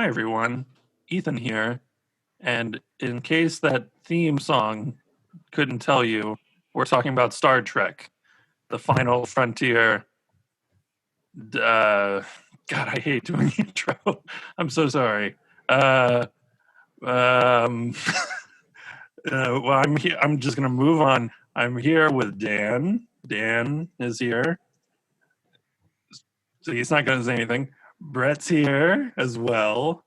Hi, everyone. Ethan here. And in case that theme song couldn't tell you, we're talking about Star Trek, The Final Frontier. God, I hate doing the intro. I'm so sorry. Well, I'm here. I'm just going to move on. I'm here with Dan. Dan is here. So he's not going to say anything. Brett's here as well.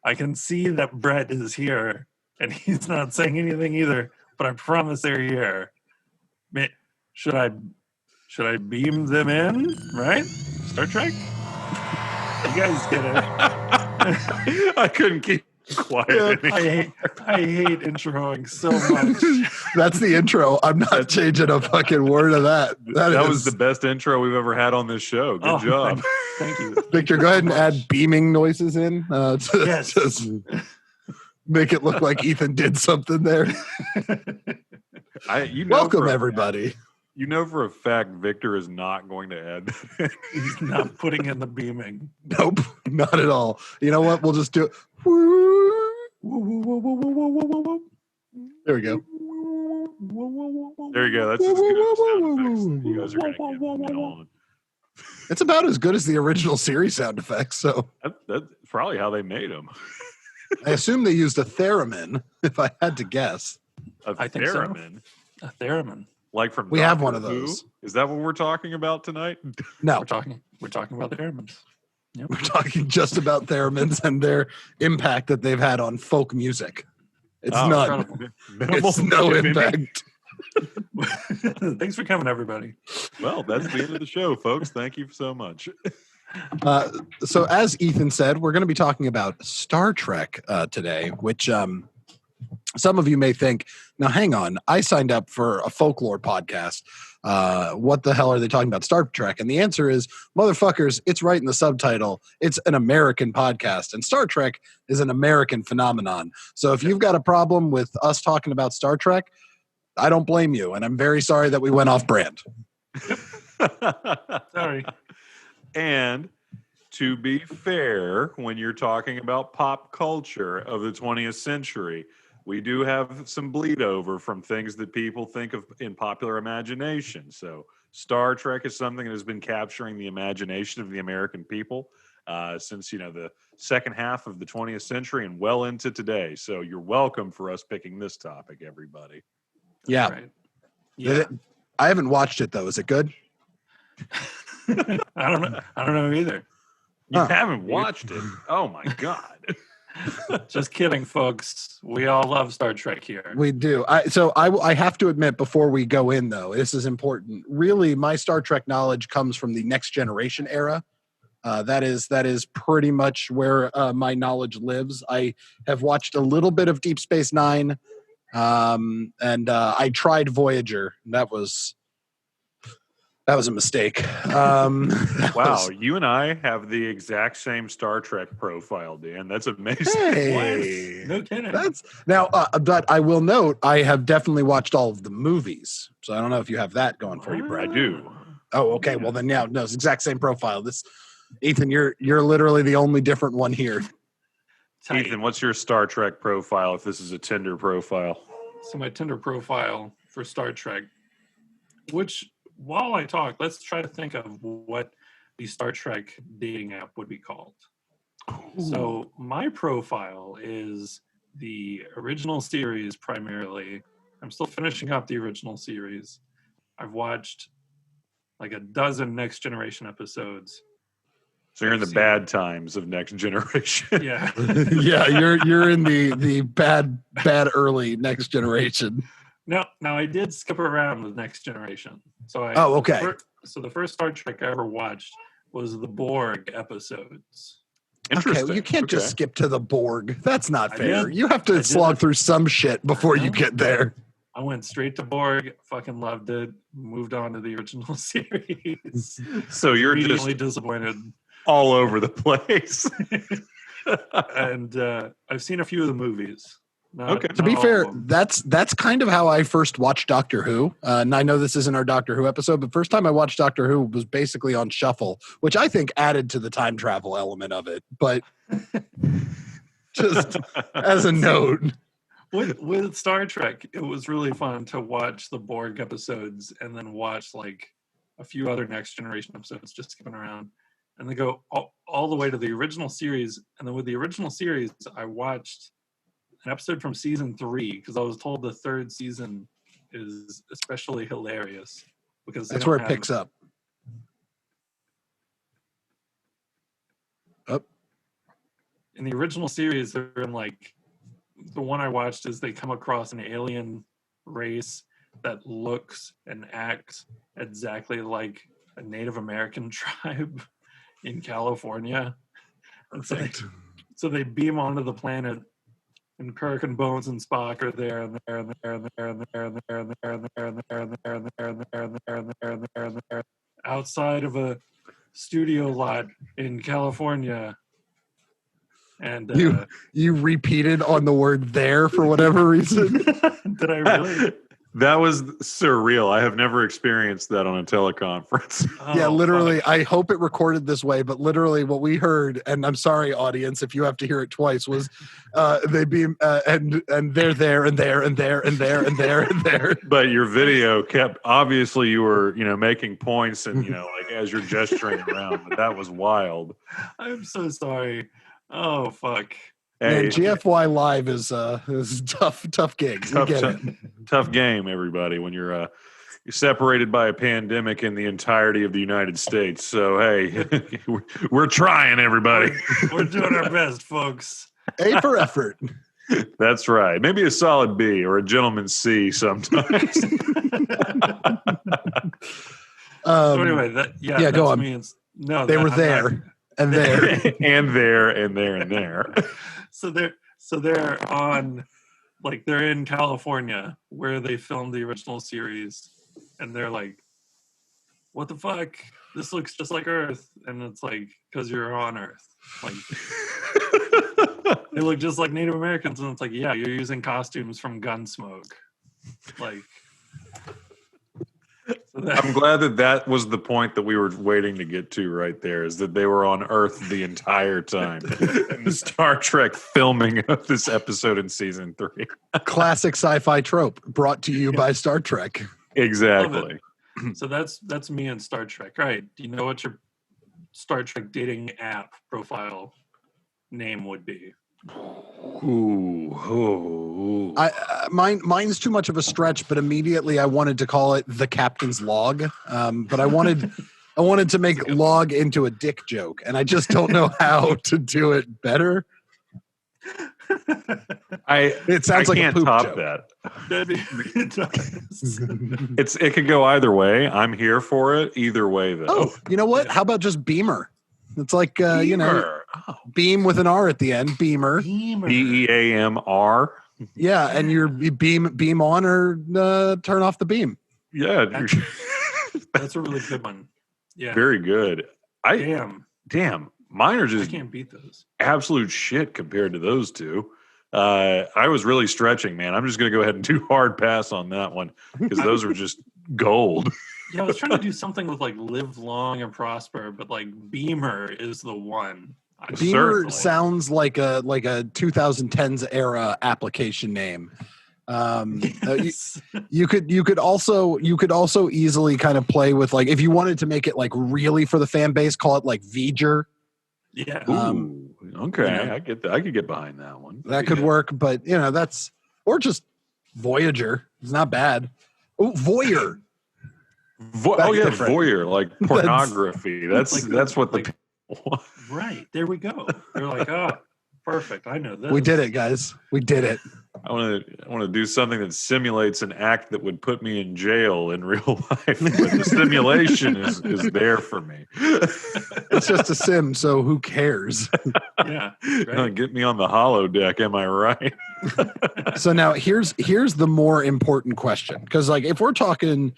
I can see that Brett is here, and he's not saying anything either. But I promise they're here. Should I beam them in? Right? Star Trek. You guys get it. I couldn't keep quiet. I hate introing so much. That's the intro. I'm not changing a fucking word of that. That was the best intro we've ever had on this show. Good job. Thank you. Victor, go ahead and add beaming noises in. Yes. Just make it look like Ethan did something there. Welcome, everybody. You know for a fact Victor is not going to add that. He's not putting in the beaming. Nope, not at all. You know what? We'll just do it. There we go. There you go. That's as good as sound effects that you guys are going to get me on. It's about as good as the original series sound effects. So That's probably how they made them. I assume they used a theremin, if I had to guess. I think theremin. So. A theremin. Like from we Doctor have one of Who? those. Is that what we're talking about tonight? No, we're talking about the theremins. Yep. We're talking just about theremins and their impact that they've had on folk music. It's none. It's no impact. Thanks for coming, everybody. Well, that's the end of the show, folks. Thank you so much. So as Ethan said, we're going to be talking about Star Trek today, which some of you may think, now hang on, I signed up for a folklore podcast. What the hell are they talking about Star Trek? And the answer is, motherfuckers, it's right in the subtitle. It's an American podcast, and Star Trek is an American phenomenon. So if you've got a problem with us talking about Star Trek, I don't blame you, and I'm very sorry that we went off brand. Sorry. And to be fair, when you're talking about pop culture of the 20th century, we do have some bleed over from things that people think of in popular imagination. So Star Trek is something that has been capturing the imagination of the American people since, the second half of the 20th century and well into today. So you're welcome for us picking this topic, everybody. Yeah. Right. Yeah. I haven't watched it, though. Is it good? I don't know either. You haven't watched it? Oh, my God. Just kidding, folks. We all love Star Trek here. We do. I have to admit, before we go in, though, this is important. Really, my Star Trek knowledge comes from the Next Generation era. That is pretty much where my knowledge lives. I have watched a little bit of Deep Space Nine, and I tried Voyager. That was a mistake. Wow, you and I have the exact same Star Trek profile, Dan. That's amazing. Hey, no kidding. But I will note, I have definitely watched all of the movies. So I don't know if you have that going for you, Brad. I do. Oh, okay. Yeah. Well, then, yeah, no, it's the exact same profile. Ethan, you're literally the only different one here. Tight. Ethan, what's your Star Trek profile if this is a Tinder profile? So my Tinder profile for Star Trek, which, while I talk, let's try to think of what the Star Trek dating app would be called. Ooh. So my profile is the original series primarily. I'm still finishing up the original series. I've watched like a dozen Next Generation episodes. So you're in the bad times of Next Generation. Yeah. Yeah, you're in the bad early Next Generation. No, I did skip around with Next Generation. So okay. The first Star Trek I ever watched was the Borg episodes. Okay, well, you can't just skip to the Borg. That's not fair. You have to I slog through some shit before you get there. I went straight to Borg, fucking loved it, moved on to the original series. So you're immediately just disappointed. All over the place. And I've seen a few of the movies. Okay. To be fair, that's kind of how I first watched Doctor Who. And I know this isn't our Doctor Who episode, but first time I watched Doctor Who was basically on shuffle, which I think added to the time travel element of it. But just as a note. With Star Trek, it was really fun to watch the Borg episodes and then watch like a few other Next Generation episodes just skipping around. And they go all the way to the original series. And then with the original series, I watched an episode from season 3 because I was told the third season is especially hilarious because That's where it picks up. In the original series, they're in like the one I watched is they come across an alien race that looks and acts exactly like a Native American tribe in California. And so they beam onto the planet, and Kirk and Bones and Spock are there and there and there and there and there and there and there and there and there and there and there and there and there and there and there and there outside of a studio lot in California. And you repeated on the word there for whatever reason. Did I really? That was surreal. I have never experienced that on a teleconference. Yeah, literally. Fuck. I hope it recorded this way, but literally what we heard, and I'm sorry, audience, if you have to hear it twice, was they beam and they're there and there and there and there and there and there. But your video kept, obviously you were, making points and, like as you're gesturing around, but that was wild. I'm so sorry. Oh, fuck. Hey, man, GFY Live is tough gig. Tough game, everybody, when you're separated by a pandemic in the entirety of the United States. So, hey, we're trying, everybody. We're doing our best, folks. A for effort. That's right. Maybe a solid B or a gentleman's C sometimes. So anyway, go on. Means, no, they were there. And there. and there and there and there. So they're on, like, they're in California where they filmed the original series, and they're like, what the fuck? This looks just like Earth. And it's like, because you're on Earth. Like, they look just like Native Americans, and it's like, yeah, you're using costumes from Gunsmoke. Like, I'm glad that was the point that we were waiting to get to right there, is that they were on Earth the entire time. And the Star Trek filming of this episode in season 3. Classic sci-fi trope brought to you by Star Trek. Exactly. So that's me and Star Trek. All right. Do you know what your Star Trek dating app profile name would be? Ooh. Mine's too much of a stretch, but immediately I wanted to call it the Captain's Log. But I wanted to make log into a dick joke, and I just don't know how to do it better. It sounds like a poop joke. That. It could go either way. I'm here for it either way, though. Oh, you know what? How about just Beamer? It's like beam with an R at the end. Beamer. BEAMR. Yeah, and you beam on or turn off the beam. Yeah, that's a really good one. Yeah, very good. Damn. Mine are just, I can't beat those. Absolute shit compared to those two. I was really stretching, man. I'm just going to go ahead and do hard pass on that one because those are just gold. Yeah, I was trying to do something with like live long and prosper, but like Beamer is the one. Beamer sounds like a 2010s era application name. Yes. You could also easily kind of play with, like, if you wanted to make it like really for the fan base, call it like V'ger. Yeah. Okay. I get that. I could get behind that one. That could work, but that's, or just Voyager. It's not bad. Oh, Voyeur. Voyeur, like pornography. That's what the people want. Right. There we go. They're like, oh, perfect. I know this. We did it, guys. We did it. I want to do something that simulates an act that would put me in jail in real life. But the simulation is there for me. It's just a sim, so who cares? Yeah. Right. Get me on the holodeck, am I right? So now here's the more important question, because like if we're talking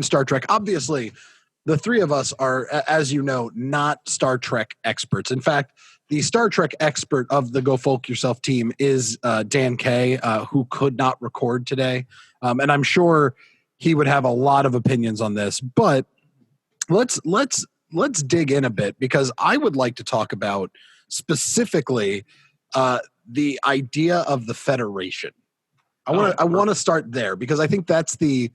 Star Trek, obviously the three of us are, as you know, not Star Trek experts. In fact, the Star Trek expert of the Go Folk Yourself team is Dan Kay, who could not record today. And I'm sure he would have a lot of opinions on this, but let's dig in a bit, because I would like to talk about specifically the idea of the Federation. I want to start there, because I think that's the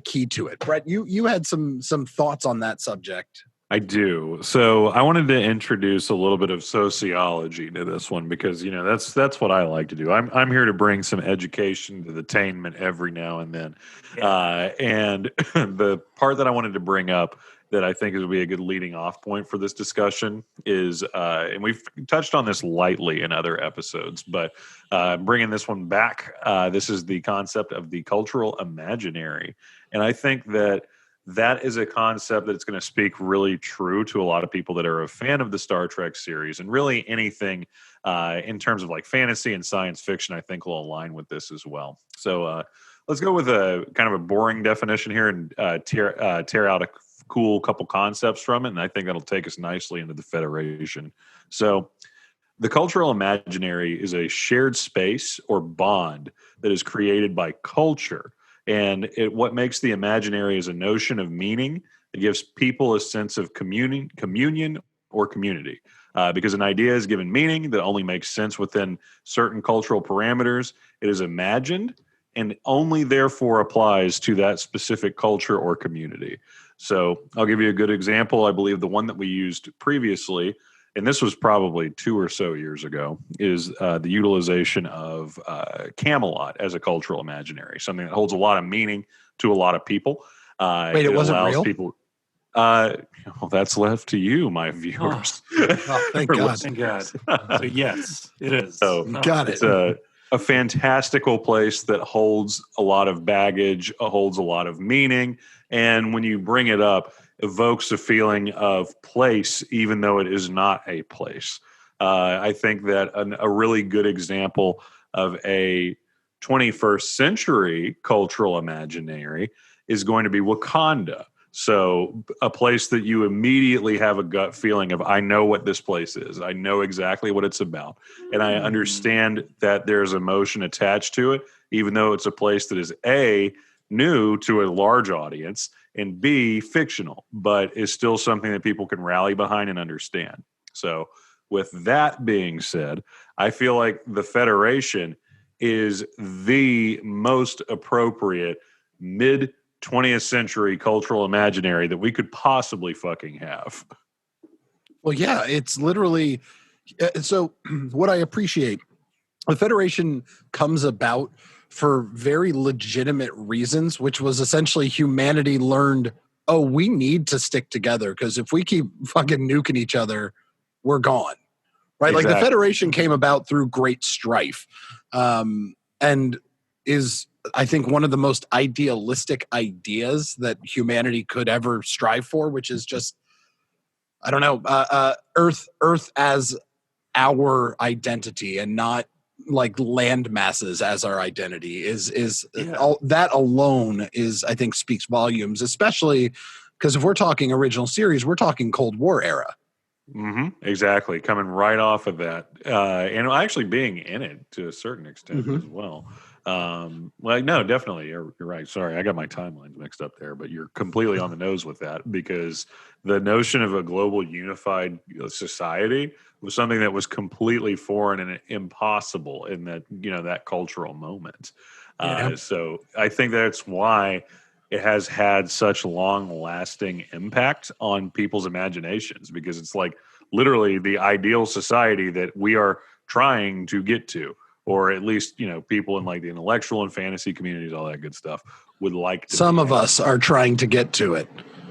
key to it. Brett, you had some thoughts on that subject. I do. So I wanted to introduce a little bit of sociology to this one, because that's what I like to do. I'm here to bring some education to the tainment every now and then. And the part that I wanted to bring up that I think would be a good leading off point for this discussion is, and we've touched on this lightly in other episodes, but bringing this one back, this is the concept of the cultural imaginary. And I think that is a concept that's going to speak really true to a lot of people that are a fan of the Star Trek series, and really anything in terms of like fantasy and science fiction, I think will align with this as well. So let's go with a kind of a boring definition here and tear out a cool couple concepts from it, and I think that'll take us nicely into the Federation. So the cultural imaginary is a shared space or bond that is created by culture. And what makes the imaginary is a notion of meaning that gives people a sense of communion or community. Because an idea is given meaning that only makes sense within certain cultural parameters. It is imagined and only therefore applies to that specific culture or community. So I'll give you a good example. I believe the one that we used previously, and this was probably 2 or so years ago, is the utilization of Camelot as a cultural imaginary, something that holds a lot of meaning to a lot of people. Wait, it wasn't real? People, well, that's left to you, my viewers. Oh, thank God. Thank God. So yes, it is. So got it. It's a fantastical place that holds a lot of baggage, holds a lot of meaning, and when you bring it up, evokes a feeling of place, even though it is not a place. I think that a really good example of a 21st century cultural imaginary is going to be Wakanda. So a place that you immediately have a gut feeling of, I know what this place is. I know exactly what it's about. And I understand that there's emotion attached to it, even though it's a place that is A, new to a large audience, and B, fictional, but is still something that people can rally behind and understand. So with that being said, I feel like the Federation is the most appropriate mid-20th century cultural imaginary that we could possibly fucking have. Well, yeah, it's literally so what I appreciate, the Federation comes about for very legitimate reasons, which was essentially humanity learned, oh, we need to stick together, because if we keep fucking nuking each other, we're gone. Right? Exactly. Like the Federation came about through great strife, and is, I think, one of the most idealistic ideas that humanity could ever strive for, which is just, I don't know, Earth as our identity, and not like land masses as our identity all that alone is, I think, speaks volumes, especially because if we're talking original series, we're talking Cold War era. Mm-hmm. Exactly. Coming right off of that. And actually being in it to a certain extent as well. Well, no, definitely. You're right. Sorry, I got my timelines mixed up there, but you're completely on the nose with that, because the notion of a global unified society was something that was completely foreign and impossible in that, that cultural moment. So I think that's why it has had such long-lasting impact on people's imaginations, because it's like literally the ideal society that we are trying to get to, or at least, people in like the intellectual and fantasy communities, all that good stuff, would like to. Some of us are trying to get to it.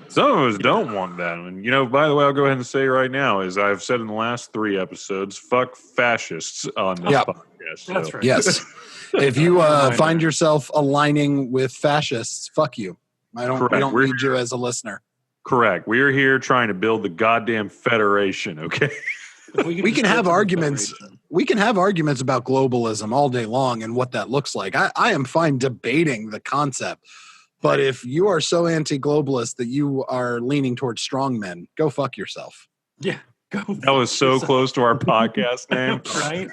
Some of us don't want that. And, by the way, I'll go ahead and say right now, as I've said in the last 3 episodes, fuck fascists on this podcast. So. That's right. Yes. If you find yourself aligning with fascists, fuck you. We don't need you as a listener. Correct. We are here trying to build the goddamn Federation, okay? We can have arguments. We can have arguments about globalism all day long and what that looks like. I am fine debating the concept. But if you are so anti-globalist that you are leaning towards strongmen, go fuck yourself. Yeah. Go That was so yourself. close to our podcast name. Right?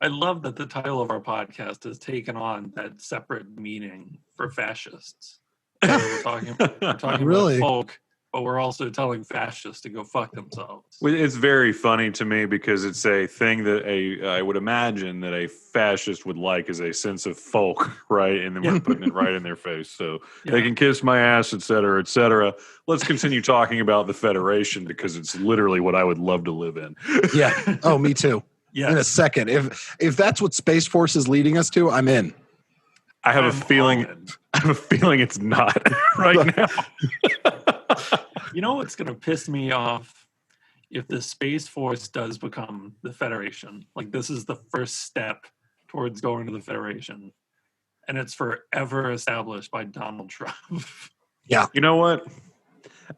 I love that the title of our podcast has taken on that separate meaning for fascists. So we're talking Really? about folk, but we're also telling fascists to go fuck themselves. Well, it's very funny to me because it's a thing that I would imagine that a fascist would like is a sense of folk, right? And then we're putting it right in their face. So they can kiss my ass, et cetera, et cetera. Let's continue talking about the Federation because it's literally what I would love to live in. Yeah. Oh, me too. Yes. In a second. If that's what Space Force is leading us to, I'm in. I have a I'm feeling all in. it's not right now. You know what's going to piss me off? If the Space Force does become the Federation, like this is the first step towards going to the Federation, and it's forever established by Donald Trump. You know what?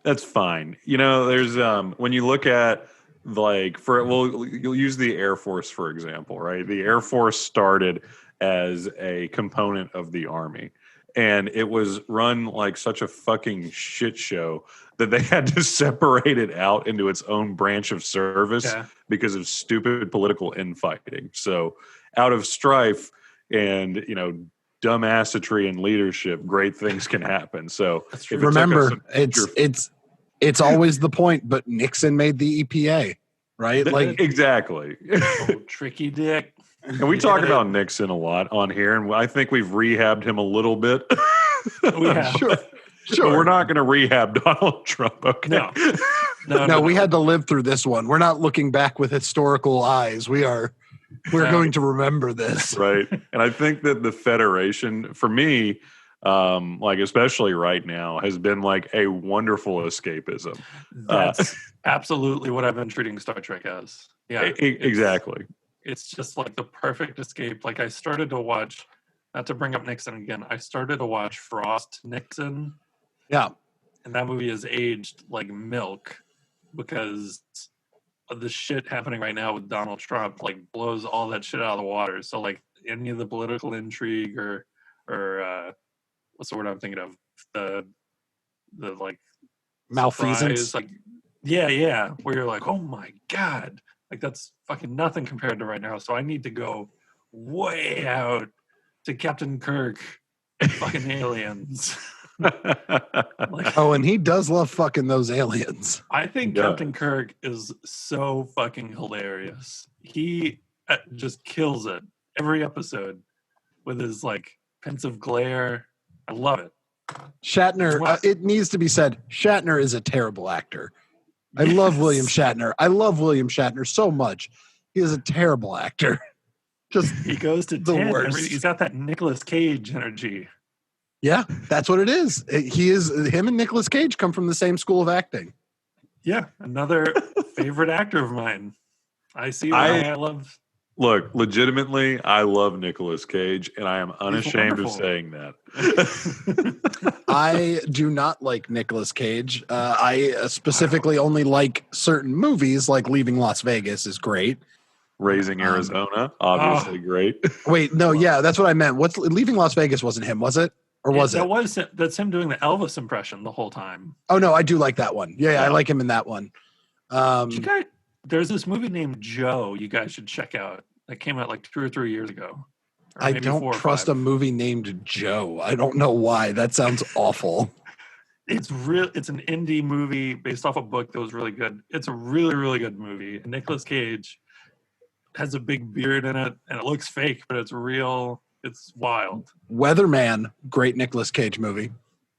That's fine. You know, there's when you look at you'll use the Air Force for example, right? The Air Force started as a component of the Army, and it was run like such a fucking shit show that they had to separate it out into its own branch of service because of stupid political infighting. So out of strife and, dumbassery and leadership, great things can happen. So if it remember, took us it's always the point, but Nixon made the EPA, right? Like exactly. Oh, tricky dick. And we talk about Nixon a lot on here, and I think we've rehabbed him a little bit. We have. Sure. But we're not going to rehab Donald Trump, okay? No, we had to live through this one. We're not looking back with historical eyes. We're going to remember this. Right. And I think that the Federation, for me, especially right now, has been like a wonderful escapism. That's absolutely what I've been treating Star Trek as. Yeah, exactly. It's just like the perfect escape. Like I started to watch, not to bring up Nixon again, I started to watch Frost Nixon. Yeah. And that movie has aged like milk because of the shit happening right now with Donald Trump, like blows all that shit out of the water. So like any of the political intrigue or what's the word I'm thinking of? The like Malfeasance. surprise, like yeah, where you're like, oh my God, like that's fucking nothing compared to right now. So I need to go way out to Captain Kirk, fucking aliens. And he does love fucking those aliens. I think Captain Kirk is so fucking hilarious. He just kills it every episode with his like pensive glare. I love it. Shatner, it needs to be said, Shatner is a terrible actor. I love William Shatner. I love William Shatner so much. He is a terrible actor. Just he goes to the 10. worst. He's got that Nicolas Cage energy. Yeah, that's what it is. Him and Nicolas Cage come from the same school of acting. Yeah, another favorite actor of mine. I see why I love. Look, legitimately, I love Nicolas Cage, and I am unashamed of saying that. I do not like Nicolas Cage. I specifically only like certain movies, like Leaving Las Vegas is great. Raising Arizona, obviously great. Wait, no, yeah, that's what I meant. Leaving Las Vegas wasn't him, was it? Or was it? That's him doing the Elvis impression the whole time. Oh no, I do like that one. Yeah, I like him in that one. There's this movie named Joe you guys should check out that came out like 2 or 3 years ago. I don't trust a movie named Joe. I don't know why. That sounds awful. It's an indie movie based off a book that was really good. It's a really, really good movie. And Nicolas Cage has a big beard in it, and it looks fake, but it's real. It's wild. Weatherman, great Nicolas Cage movie.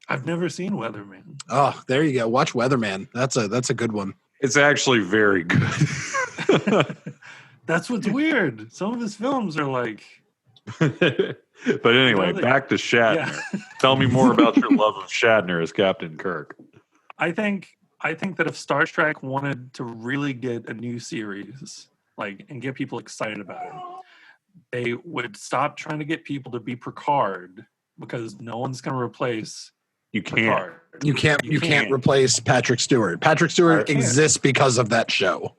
I've never seen Weatherman. Oh, there you go. Watch Weatherman. That's a good one. It's actually very good. That's what's weird. Some of his films are like. But anyway, back to Shatner. Yeah. Tell me more about your love of Shatner as Captain Kirk. I think that if Star Trek wanted to really get a new series, and get people excited about it, they would stop trying to get people to be Picard because no one's going to replace. You can't. Picard. You can't replace Patrick Stewart. Patrick Stewart exists because of that show.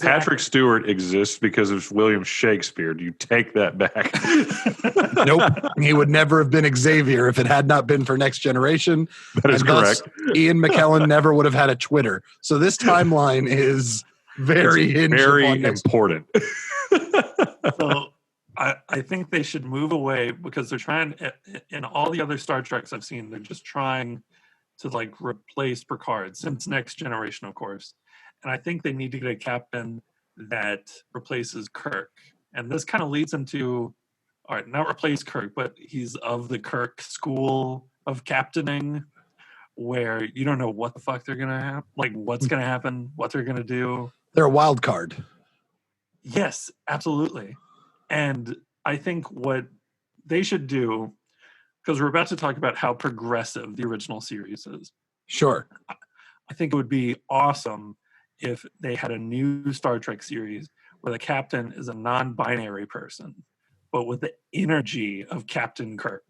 Patrick Stewart exists because of William Shakespeare. Do you take that back? Nope. He would never have been Xavier if it had not been for Next Generation. That is And thus, correct. Ian McKellen never would have had a Twitter. So this timeline is very hinged Very upon Next. important. So I think they should move away because they're trying, in all the other Star Treks I've seen, they're just trying to like replace Picard since Next Generation, of course. And I think they need to get a captain that replaces Kirk. And this kind of leads into, all right, not replace Kirk, but he's of the Kirk school of captaining, where you don't know what the fuck they're gonna have, like what's gonna happen, what they're gonna do. They're a wild card. Yes, absolutely. And I think what they should do, because we're about to talk about how progressive the original series is, Sure. I think it would be awesome if they had a new Star Trek series where the captain is a non-binary person, but with the energy of Captain Kirk.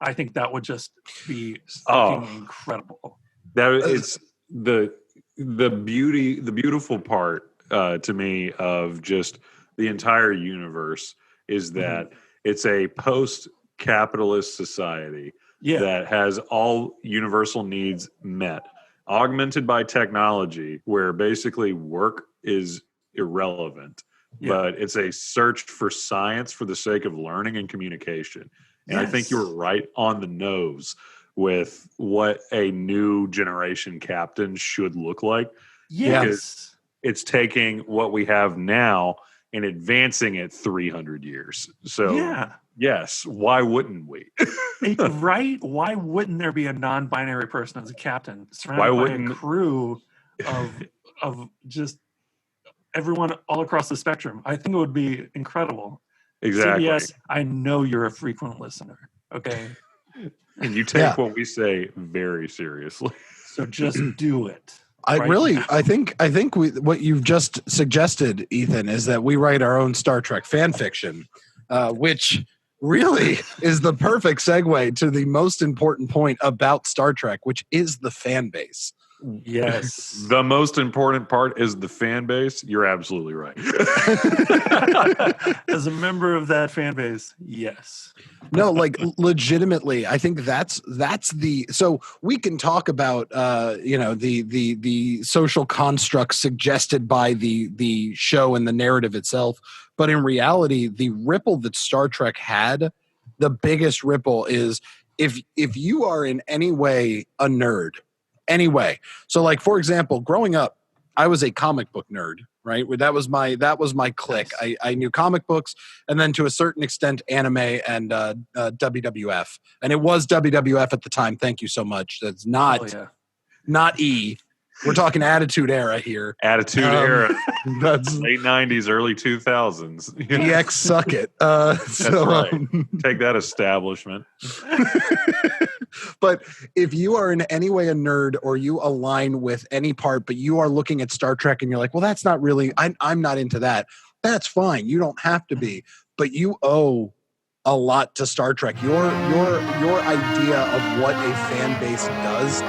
I think that would just be fucking incredible. That is the beautiful part to me of just the entire universe is that it's a post-capitalist society that has all universal needs met, augmented by technology, where basically work is irrelevant, but it's a search for science for the sake of learning and communication. And I think you're right on the nose with what a new generation captain should look like. Because it's taking what we have now and advancing it 300 years. So yes, why wouldn't we? Right? Why wouldn't there be a non-binary person as a captain surrounded by a crew of just everyone all across the spectrum? I think it would be incredible. Exactly. CBS, I know you're a frequent listener, okay? And you take what we say very seriously. So just do it. I think what you've just suggested, Ethan, is that we write our own Star Trek fan fiction, which really is the perfect segue to the most important point about Star Trek, which is the fan base. Yes. The most important part is the fan base. You're absolutely right. As a member of that fan base, yes. No, like legitimately, I think that's the, so we can talk about the social constructs suggested by the show and the narrative itself, but in reality, the ripple that Star Trek had, the biggest ripple is if you are in any way a nerd. Anyway, so like for example, growing up, I was a comic book nerd, right? That was my clique. Nice. I knew comic books, and then to a certain extent, anime and WWF, and it was WWF at the time. Thank you so much. That's not E. We're talking Attitude Era here. Attitude Era. That's late 90s, early 2000s. EX suck it. That's right. Take that, establishment. But if you are in any way a nerd or you align with any part, but you are looking at Star Trek and you're like, well, that's not really, I'm not into that. That's fine. You don't have to be, but you owe a lot to Star Trek. Your idea of what a fan base does